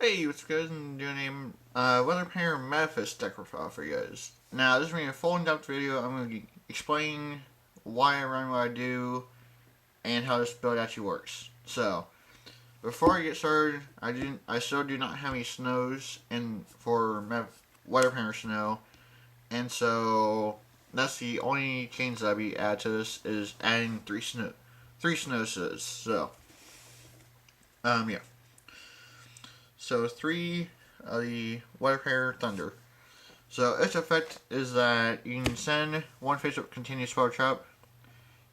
Hey, what's good? I'm doing a Weather Painter Memphis deck profile for you guys. Now, this is going to be a full in-depth video. I'm going to be explaining why I run what I do and how this build actually works. So, before I get started, I still do not have any snows for Weather Painter snow, and so that's the only change that I'll be add to this is adding three snow to this. So, yeah. So 3, the Weather Painter Thunder. So its effect is that you can send one face-up continuous spell trap.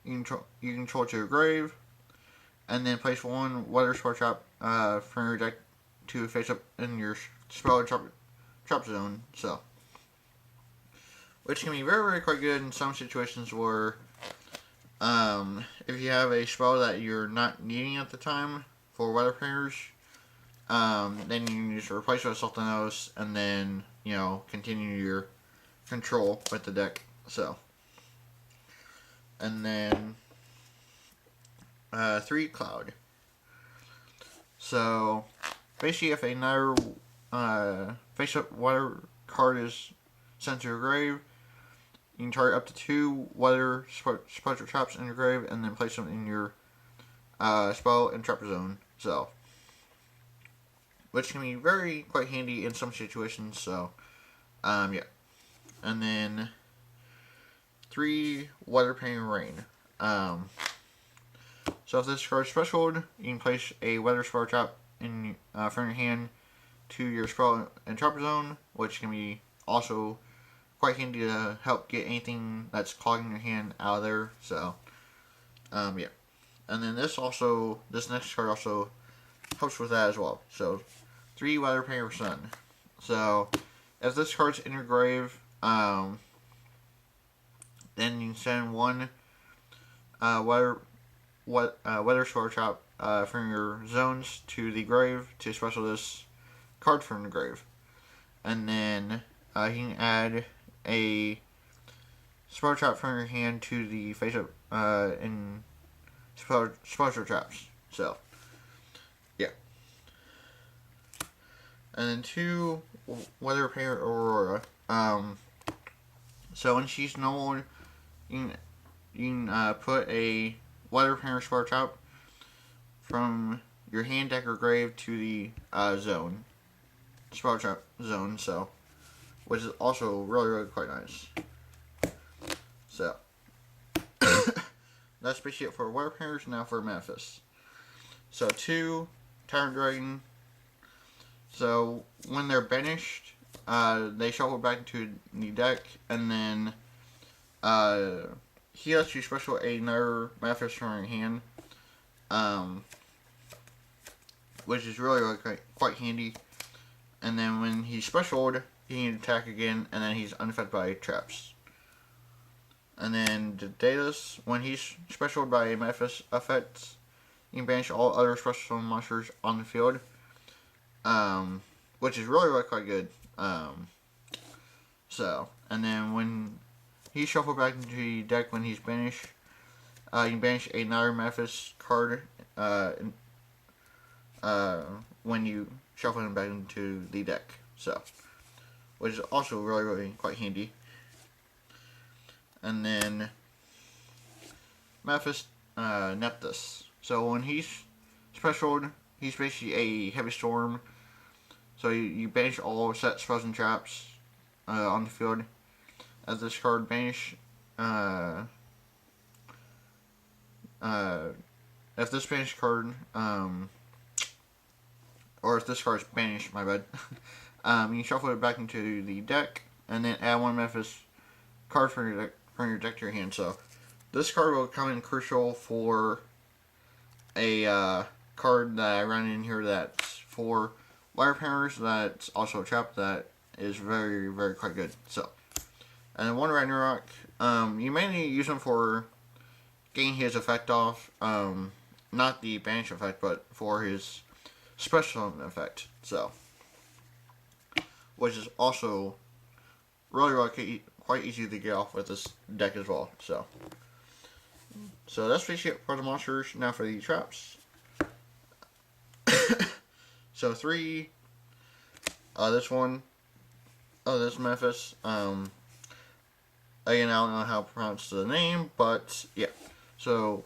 You control to your grave, and then place one weather spell trap from your deck to face up in your spell trap zone. So, which can be very quite good in some situations where, if you have a spell that you're not needing at the time for Weather Painters. Then you can just replace it with something else, and then, continue your control with the deck. So, and then, 3 Cloud. So, basically, if another, face-up weather card is sent to your grave, you can target up to 2 weather spell traps in your grave, and then place them in your, spell and trap zone. So, which can be quite handy in some situations. So, yeah. And then 3 Weather Painter Rain. So if this card is specialed, you can place a weather spell trap in from your hand to your spell and trap zone, which can be also quite handy to help get anything that's clogging your hand out of there. So, yeah. And then this next card also helps with that as well. So, 3 Weather Painter Sun. So, if this card's in your grave, then you can send one weather spell trap from your zones to the grave to special this card from the grave. And then you can add a spell trap from your hand to the face up in spell traps. So, yeah. And then 2 Weather Painter Aurora. So when she's normal, you can put a Weather Painter spell trap from your hand, deck, or grave to the spell trap zone. So, which is also really quite nice. So, that's basically it for Weather Painters. Now for Memphis. So 2 Tyrant Dragon. So when they're banished, they shuffle back into the deck, and then he lets you special another Metaphys from your hand, which is really quite handy. And then when he's specialed, he can attack again, and then he's unaffected by traps. And then the Daedalus, when he's specialed by Metaphys effects, you can banish all other special monsters on the field. Which is really quite good. So, and then when he's shuffled back into the deck when he's banished, you can banish another Metaphys card, when you shuffle him back into the deck. So, which is also really quite handy. And then Metaphys, Nephthys. So when he's specialed, he's basically a heavy storm. So you banish all set spells and traps on the field. As this card banish, if this banished card, or if this card is banished, my bad, you can shuffle it back into the deck, and then add one Memphis card from your deck to your hand. So this card will come in crucial for a card that I run in here that's for Weather Painters that's also a trap that is very quite good. So, and then 1 Ragnarok. You mainly use him for getting his effect off, not the banish effect, but for his special effect. So, which is also really quite easy to get off with this deck as well. So that's basically it for the monsters. Now for the traps. So 3 this one, this Memphis. Again, I don't know how to pronounce the name, but yeah. So,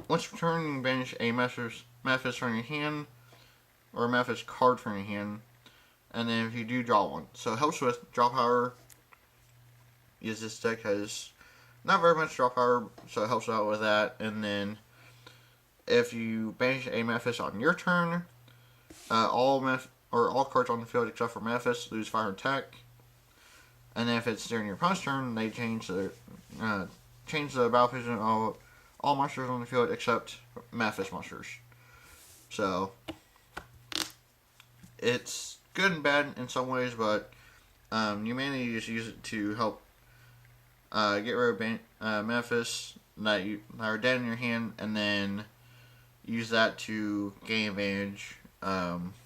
once you turn, you can banish a Metaphys from your hand, or a Metaphys card from your hand, and then if you do, draw one. So it helps with draw power, because this deck has not very much draw power, so it helps out with that. And then, if you banish a Metaphys on your turn, all cards on the field except for Memphis lose fire attack. And then if it's during your opponent's turn, they change the battle position of all monsters on the field except Memphis monsters. So it's good and bad in some ways, but you mainly just use it to help get rid of Memphis that are dead in your hand, and then use that to gain advantage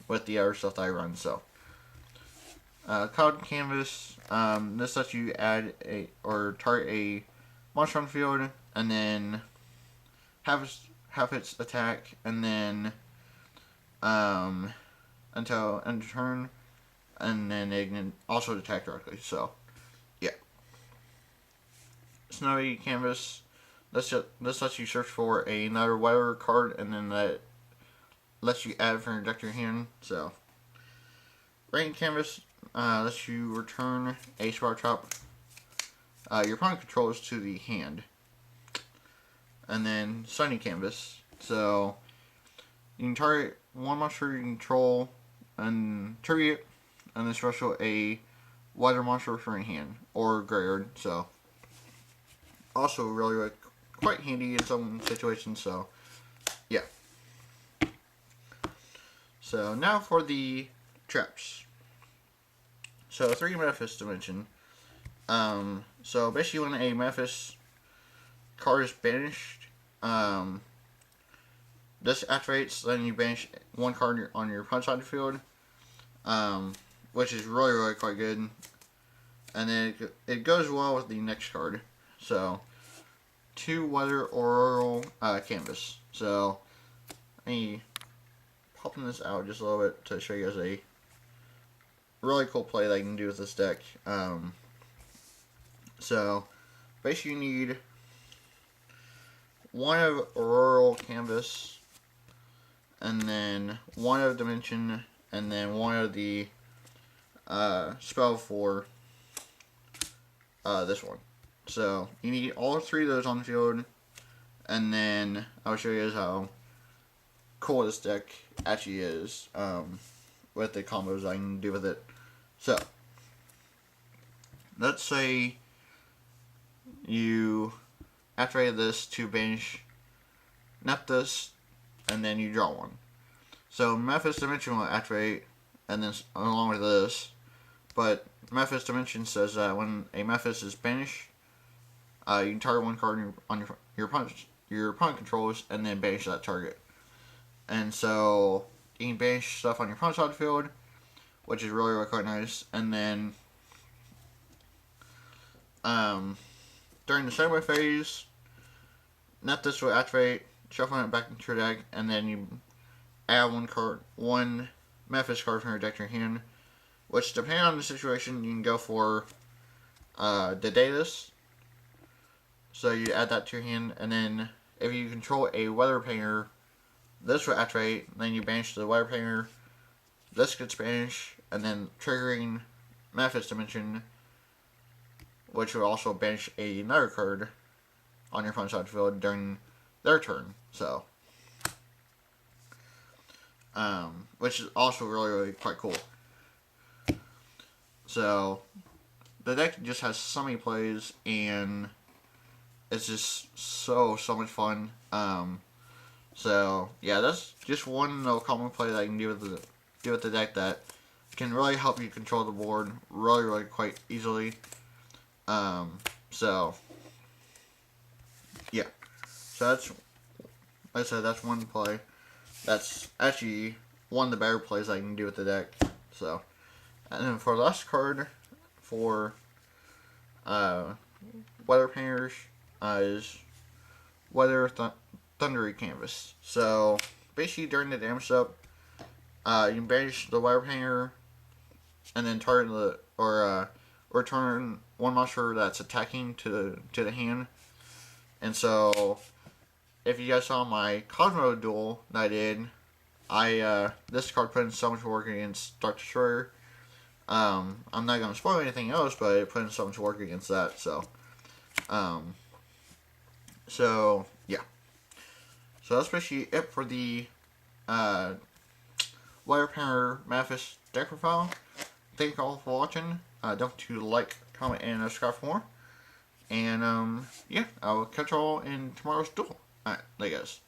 with the other stuff that I run. So, cloud canvas. This lets you add target a monster on the field, and then have its attack, and then until end of turn, and then it can also attack directly. So, yeah. Snowy canvas. This lets you search for another weather card, and then that lets you add from your deck to your hand. So, rain canvas lets you return a Spark Trap your opponent controls to the hand. And then sunny canvas. So you can target one monster you control and tribute, and then special a weather monster from your hand or graveyard. So also really quite handy in some situations. So yeah. So now for the traps. So 3 Metaphys to mention. So basically when a Metaphys card is banished, this activates, then you banish one card on your opponent's side of the field, which is really quite good. And then it goes well with the next card. So 2 weather auroral canvas. So let me popping this out just a little bit to show you guys a really cool play that you can do with this deck. So basically you need 1 of auroral canvas, and then 1 of dimension, and then 1 of the spell for this one. So you need all 3 of those on the field, and then I'll show you guys how cool this deck actually is with the combos I can do with it. So let's say you activate this to banish Metaphys, and then you draw 1. So Memphis Dimension will activate, and then along with this, but Memphis Dimension says that when a Memphis is banished, you can target 1 card on your opponent controls, and then banish that target. And so you can banish stuff on your opponent's side of the field, which is really quite nice. And then during the standby phase, Metaphys will activate, shuffling it back into your deck, and then you add 1 Memphis card from your deck to your hand, which depending on the situation, you can go for the Datus. So you add that to your hand, and then if you control a weather painter, this will activate, then you banish the weather painter, this gets banished, and then triggering Memphis Dimension, which will also banish another card on your opponent's side of the field during their turn. So, which is also really quite cool. So, the deck just has so many plays, and it's just so much fun. So yeah, that's just one little common play that you can do with the deck that can really help you control the board really quite easily. So yeah, so that's, like I said, that's one play. That's actually one of the better plays I can do with the deck. So, and then for the last card for weather painters is weather thundery canvas. So basically during the damage up, you can banish the weather painter and then target or turn one monster that's attacking to the hand. And so, if you guys saw my Cosmo duel that I did, this card put in so much work against Dark Destroyer. I'm not gonna spoil anything else, but it put in so much work against that. So yeah. So that's basically it for the Wire Power Metaphys deck profile. Thank you all for watching. Don't forget to like, comment, and subscribe for more. And yeah, I will catch you all in tomorrow's duel. Alright, later guys.